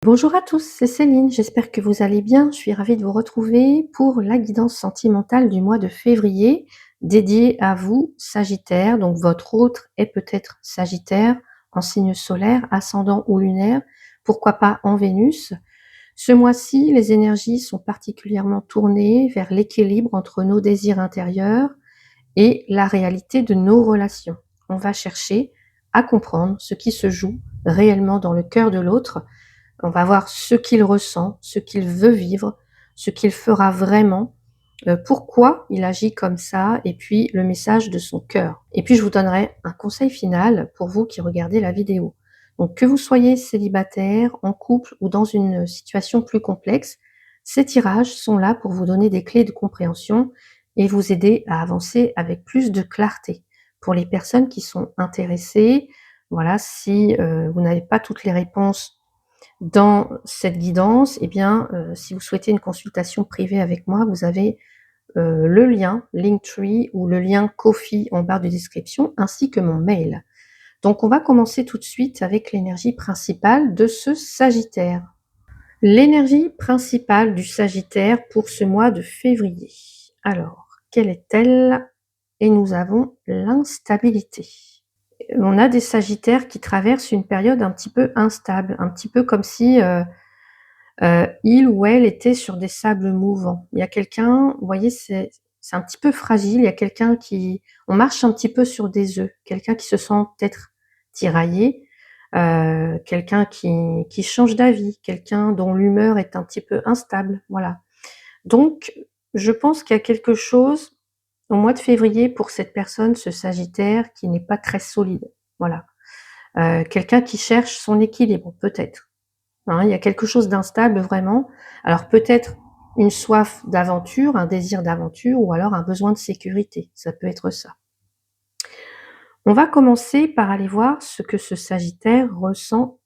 Bonjour à tous, c'est Céline, j'espère que vous allez bien. Je suis ravie de vous retrouver pour la guidance sentimentale du mois de février, dédiée à vous, Sagittaire. Donc votre autre est peut-être Sagittaire, en signe solaire, ascendant ou lunaire, pourquoi pas en Vénus. Ce mois-ci, les énergies sont particulièrement tournées vers l'équilibre entre nos désirs intérieurs et la réalité de nos relations. On va chercher à comprendre ce qui se joue réellement dans le cœur de l'autre. On va voir ce qu'il ressent, ce qu'il veut vivre, ce qu'il fera vraiment, pourquoi il agit comme ça, et puis le message de son cœur. Et puis je vous donnerai un conseil final pour vous qui regardez la vidéo. Donc que vous soyez célibataire, en couple ou dans une situation plus complexe, ces tirages sont là pour vous donner des clés de compréhension et vous aider à avancer avec plus de clarté. Pour les personnes qui sont intéressées, voilà, si vous n'avez pas toutes les réponses dans cette guidance, eh bien, si vous souhaitez une consultation privée avec moi, vous avez le lien Linktree ou le lien Ko-fi en barre de description, ainsi que mon mail. Donc on va commencer tout de suite avec l'énergie principale de ce Sagittaire. L'énergie principale du Sagittaire pour ce mois de février. Alors, quelle est-elle? Et nous avons l'instabilité. On a des Sagittaires qui traversent une période un petit peu instable, un petit peu comme si il ou elle était sur des sables mouvants. Il y a quelqu'un, vous voyez, c'est un petit peu fragile, il y a quelqu'un qui on marche un petit peu sur des œufs, quelqu'un qui se sent peut-être tiraillé, quelqu'un qui change d'avis, quelqu'un dont l'humeur est un petit peu instable, voilà. Donc je pense qu'il y a quelque chose au mois de février pour cette personne, ce Sagittaire, qui n'est pas très solide, voilà. Quelqu'un qui cherche son équilibre, peut-être. Hein, il y a quelque chose d'instable vraiment. Alors peut-être une soif d'aventure, un désir d'aventure ou alors un besoin de sécurité. Ça peut être ça. On va commencer par aller voir ce que ce Sagittaire ressent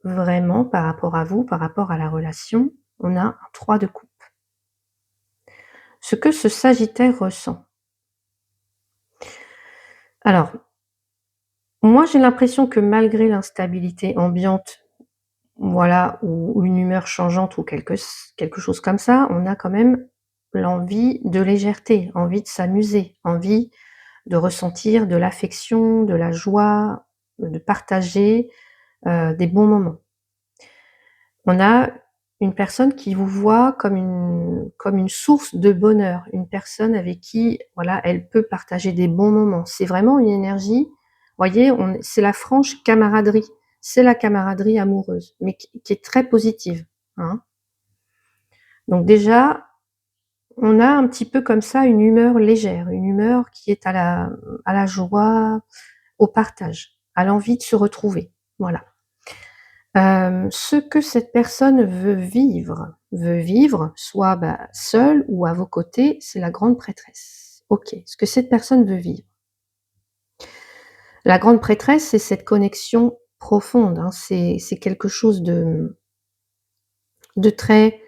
vraiment par rapport à vous, par rapport à la relation. On a un 3 de coupe. Ce que ce Sagittaire ressent. Alors, moi j'ai l'impression que malgré l'instabilité ambiante, voilà, ou une humeur changeante ou quelque chose comme ça, on a quand même l'envie de légèreté, envie de s'amuser, envie de ressentir de l'affection, de la joie, de partager, des bons moments. On a une personne qui vous voit comme une source de bonheur, une personne avec qui, voilà, elle peut partager des bons moments. C'est vraiment une énergie, voyez, c'est la franche camaraderie, c'est la camaraderie amoureuse, mais qui est très positive, hein. Donc déjà, on a un petit peu comme ça une humeur légère, une humeur qui est à la joie, au partage, à l'envie de se retrouver, voilà. Ce que cette personne veut vivre, soit, seule ou à vos côtés, c'est la grande prêtresse. OK, ce que cette personne veut vivre. La grande prêtresse, c'est cette connexion profonde, hein, c'est quelque chose de très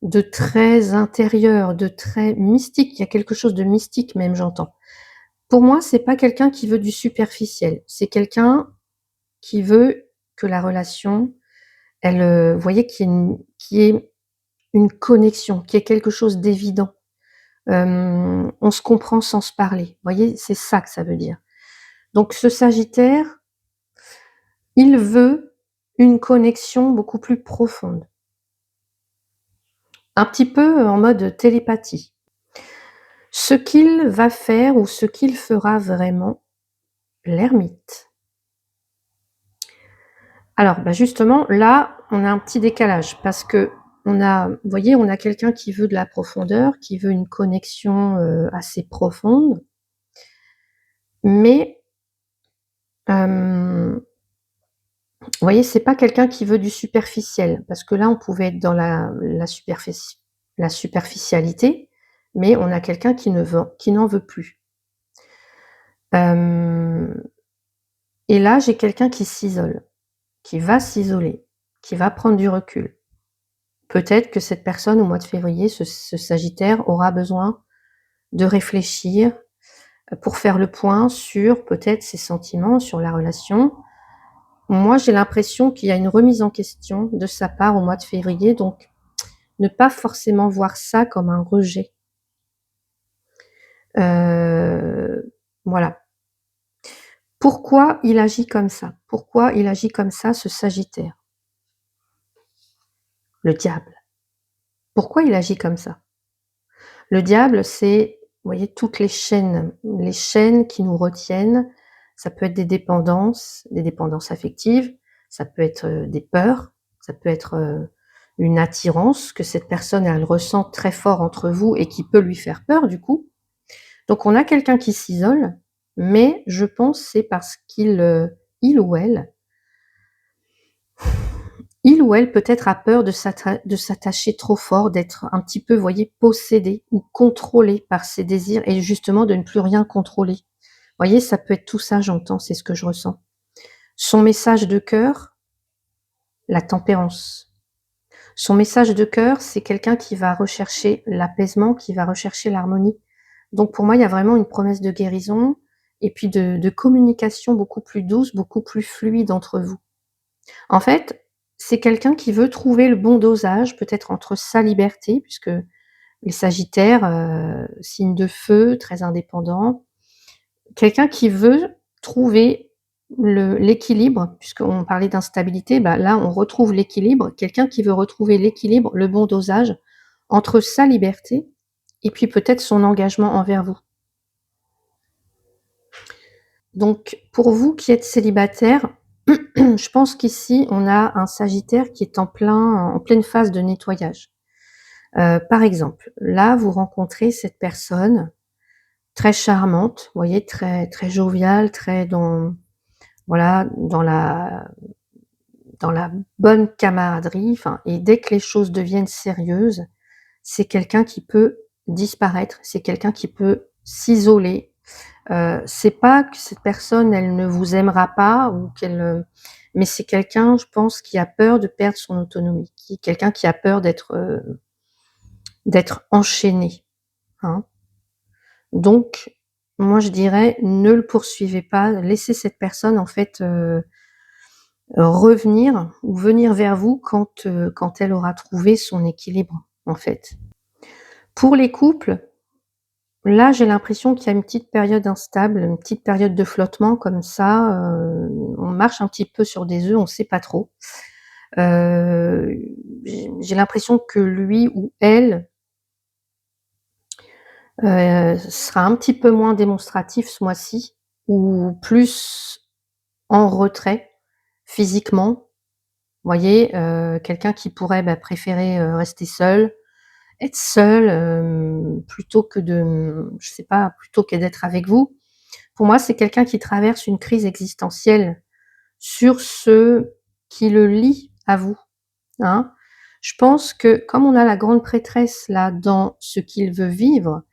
de très intérieur, de très mystique. Il y a quelque chose de mystique même, j'entends. Pour moi, c'est pas quelqu'un qui veut du superficiel, c'est quelqu'un qui veut que la relation, elle, vous voyez, qu'il y ait une connexion, qu'il y ait quelque chose d'évident. On se comprend sans se parler. Vous voyez, c'est ça que ça veut dire. Donc ce Sagittaire, il veut une connexion beaucoup plus profonde. Un petit peu en mode télépathie. Ce qu'il va faire ou ce qu'il fera vraiment, l'ermite. Alors, justement, là, on a un petit décalage parce que on a, vous voyez, on a quelqu'un qui veut de la profondeur, qui veut une connexion assez profonde, mais vous voyez, c'est pas quelqu'un qui veut du superficiel, parce que là, on pouvait être dans la superficialité, mais on a quelqu'un qui n'en veut plus. Et là, j'ai quelqu'un qui s'isole, qui va s'isoler, qui va prendre du recul. Peut-être que cette personne, au mois de février, ce Sagittaire, aura besoin de réfléchir pour faire le point sur peut-être ses sentiments, sur la relation, moi, j'ai l'impression qu'il y a une remise en question de sa part au mois de février, donc ne pas forcément voir ça comme un rejet. Voilà. Pourquoi il agit comme ça? Pourquoi il agit comme ça, ce Sagittaire? Le diable. Pourquoi il agit comme ça? Le diable, c'est, vous voyez, toutes les chaînes qui nous retiennent. Ça peut être des dépendances affectives, ça peut être, des peurs, ça peut être, une attirance que cette personne, elle ressent très fort entre vous et qui peut lui faire peur, du coup. Donc on a quelqu'un qui s'isole, mais je pense c'est parce il ou elle peut-être a peur de s'attacher trop fort, d'être un petit peu, vous voyez, possédé ou contrôlé par ses désirs et justement de ne plus rien contrôler. Vous voyez, ça peut être tout ça, j'entends, c'est ce que je ressens. Son message de cœur, la tempérance. Son message de cœur, c'est quelqu'un qui va rechercher l'apaisement, qui va rechercher l'harmonie. Donc pour moi, il y a vraiment une promesse de guérison et puis de communication beaucoup plus douce, beaucoup plus fluide entre vous. En fait, c'est quelqu'un qui veut trouver le bon dosage, peut-être entre sa liberté, puisque les Sagittaires, signe de feu, très indépendant. Quelqu'un qui veut trouver l'équilibre, puisqu'on parlait d'instabilité, bah, là, on retrouve l'équilibre. Quelqu'un qui veut retrouver l'équilibre, le bon dosage entre sa liberté et puis peut-être son engagement envers vous. Donc pour vous qui êtes célibataire, je pense qu'ici, on a un Sagittaire qui est en pleine phase de nettoyage. Par exemple, là, vous rencontrez cette personne très charmante, vous voyez, très, très joviale, très voilà, dans la bonne camaraderie, enfin, et dès que les choses deviennent sérieuses, c'est quelqu'un qui peut disparaître, c'est quelqu'un qui peut s'isoler. C'est pas que cette personne, elle ne vous aimera pas ou mais c'est quelqu'un, je pense, qui a peur de perdre son autonomie, quelqu'un qui a peur d'être enchaîné, hein. Donc, moi je dirais, ne le poursuivez pas, laissez cette personne en fait, revenir ou venir vers vous quand elle aura trouvé son équilibre, en fait. Pour les couples, là, j'ai l'impression qu'il y a une petite période instable, une petite période de flottement comme ça, on marche un petit peu sur des œufs, on sait pas trop. J'ai l'impression que lui ou elle, sera un petit peu moins démonstratif ce mois-ci ou plus en retrait physiquement. Vous voyez, quelqu'un qui pourrait, bah, préférer, rester seul, être seul, plutôt que je sais pas, plutôt que d'être avec vous. Pour moi, c'est quelqu'un qui traverse une crise existentielle sur ce qui le lie à vous, hein. Je pense que comme on a la grande prêtresse là dans ce qu'il veut vivre,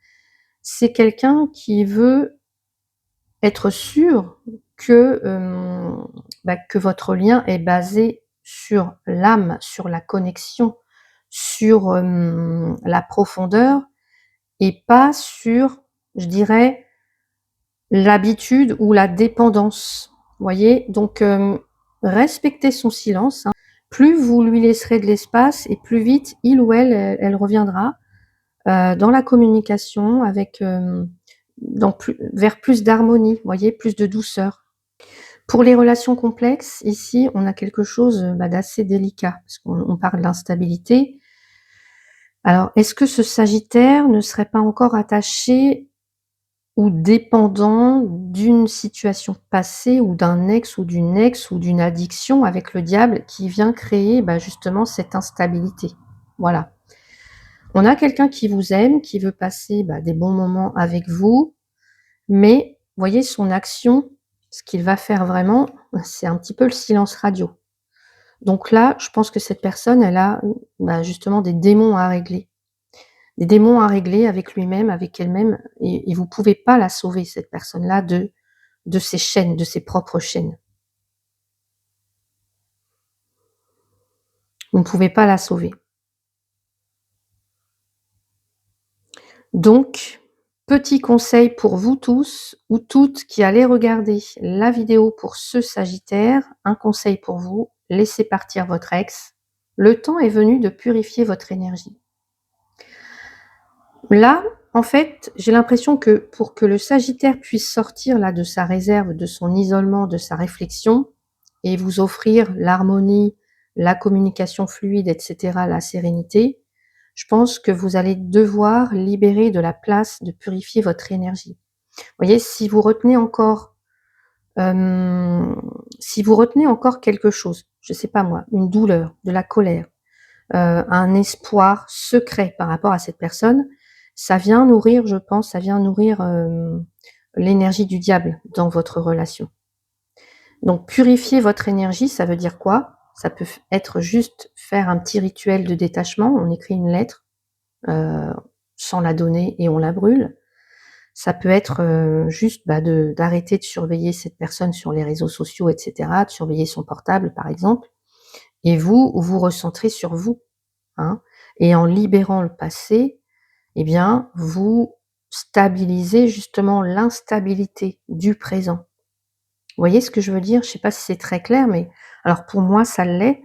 c'est quelqu'un qui veut être sûr que, bah, que votre lien est basé sur l'âme, sur la connexion, sur, la profondeur et pas sur, je dirais, l'habitude ou la dépendance. Vous voyez? Donc, respectez son silence, hein. Plus vous lui laisserez de l'espace et plus vite il ou elle reviendra, dans la communication avec, vers plus d'harmonie, vous voyez? Plus de douceur. Pour les relations complexes, ici, on a quelque chose, bah, d'assez délicat parce qu'on parle d'instabilité. Alors, est-ce que ce Sagittaire ne serait pas encore attaché ou dépendant d'une situation passée ou d'un ex ou d'une ex ou d'une addiction avec le diable qui vient créer, bah, justement cette instabilité? Voilà. On a quelqu'un qui vous aime, qui veut passer, bah, des bons moments avec vous, mais voyez son action, ce qu'il va faire vraiment, c'est un petit peu le silence radio. Donc là, je pense que cette personne, elle a, bah, justement des démons à régler. Des démons à régler avec lui-même, avec elle-même et vous pouvez pas la sauver cette personne-là de ses chaînes, de ses propres chaînes. Vous ne pouvez pas la sauver. Donc Petit conseil pour vous tous ou toutes qui allez regarder la vidéo pour ce Sagittaire, un conseil pour vous, laissez partir votre ex. Le temps est venu de purifier votre énergie. Là, en fait, j'ai l'impression que pour que le Sagittaire puisse sortir là de sa réserve, de son isolement, de sa réflexion et vous offrir l'harmonie, la communication fluide, etc., la sérénité, je pense que vous allez devoir libérer de la place, de purifier votre énergie. Vous voyez, si vous retenez encore quelque chose, je sais pas moi, une douleur, de la colère, un espoir secret par rapport à cette personne, ça vient nourrir, je pense, ça vient nourrir, l'énergie du diable dans votre relation. Donc purifier votre énergie, ça veut dire quoi? Ça peut être juste faire un petit rituel de détachement. On écrit une lettre, sans la donner et on la brûle. Ça peut être, juste, d'arrêter de surveiller cette personne sur les réseaux sociaux et cetera, de surveiller son portable par exemple et vous, vous recentrez sur vous, hein, et en libérant le passé, eh bien, vous stabilisez justement l'instabilité du présent. Vous voyez ce que je veux dire? Je sais pas si c'est très clair, mais alors pour moi ça l'est,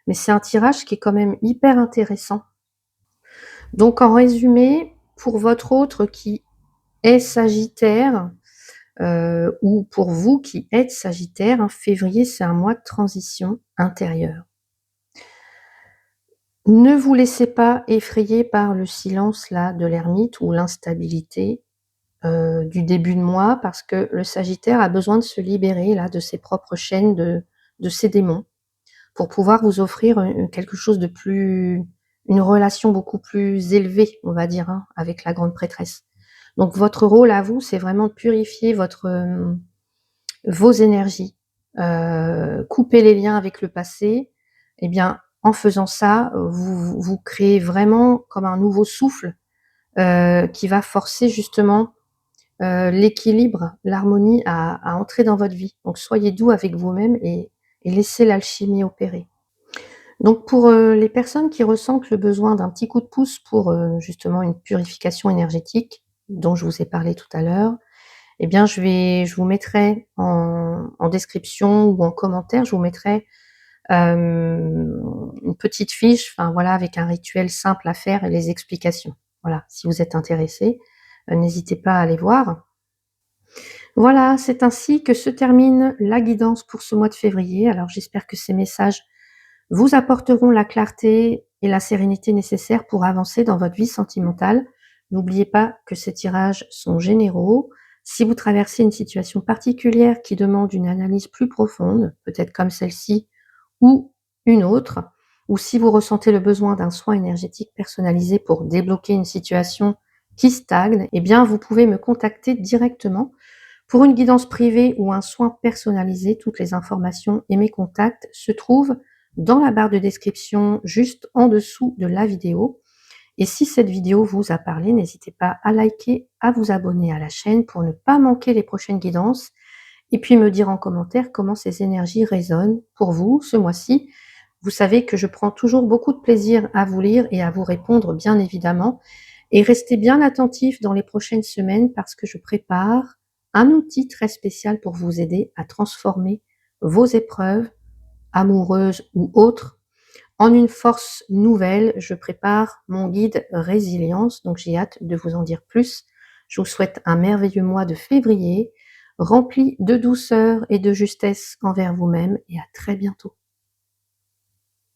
mais c'est un tirage qui est quand même hyper intéressant. Donc en résumé, pour votre autre qui est Sagittaire, ou pour vous qui êtes Sagittaire, hein, février, c'est un mois de transition intérieure. Ne vous laissez pas effrayer par le silence là de l'ermite ou l'instabilité, du début de mois parce que le Sagittaire a besoin de se libérer là de ses propres chaînes, de ses démons, pour pouvoir vous offrir, quelque chose de plus une relation beaucoup plus élevée, on va dire, hein, avec la grande prêtresse. Donc votre rôle à vous, c'est vraiment de purifier vos énergies, couper les liens avec le passé. Eh bien, en faisant ça, vous créez vraiment comme un nouveau souffle, qui va forcer justement, l'équilibre, l'harmonie à entrer dans votre vie. Donc soyez doux avec vous-même et laissez l'alchimie opérer. Donc pour, les personnes qui ressentent le besoin d'un petit coup de pouce pour, justement une purification énergétique, dont je vous ai parlé tout à l'heure, eh bien je vous mettrai en description ou en commentaire, je vous mettrai, une petite fiche, enfin voilà, avec un rituel simple à faire et les explications. Voilà, si vous êtes intéressés, n'hésitez pas à aller voir. Voilà, c'est ainsi que se termine la guidance pour ce mois de février. Alors j'espère que ces messages vous apporteront la clarté et la sérénité nécessaires pour avancer dans votre vie sentimentale. N'oubliez pas que ces tirages sont généraux. Si vous traversez une situation particulière qui demande une analyse plus profonde, peut-être comme celle-ci ou une autre, ou si vous ressentez le besoin d'un soin énergétique personnalisé pour débloquer une situation qui stagne, eh bien vous pouvez me contacter directement pour une guidance privée ou un soin personnalisé. Toutes les informations et mes contacts se trouvent dans la barre de description juste en dessous de la vidéo. Et si cette vidéo vous a parlé, n'hésitez pas à liker, à vous abonner à la chaîne pour ne pas manquer les prochaines guidances et puis me dire en commentaire comment ces énergies résonnent pour vous ce mois-ci. Vous savez que je prends toujours beaucoup de plaisir à vous lire et à vous répondre, bien évidemment. Et restez bien attentifs dans les prochaines semaines parce que je prépare un outil très spécial pour vous aider à transformer vos épreuves, amoureuses ou autres, en une force nouvelle. Je prépare mon guide résilience, donc j'ai hâte de vous en dire plus. Je vous souhaite un merveilleux mois de février, rempli de douceur et de justesse envers vous-même et à très bientôt.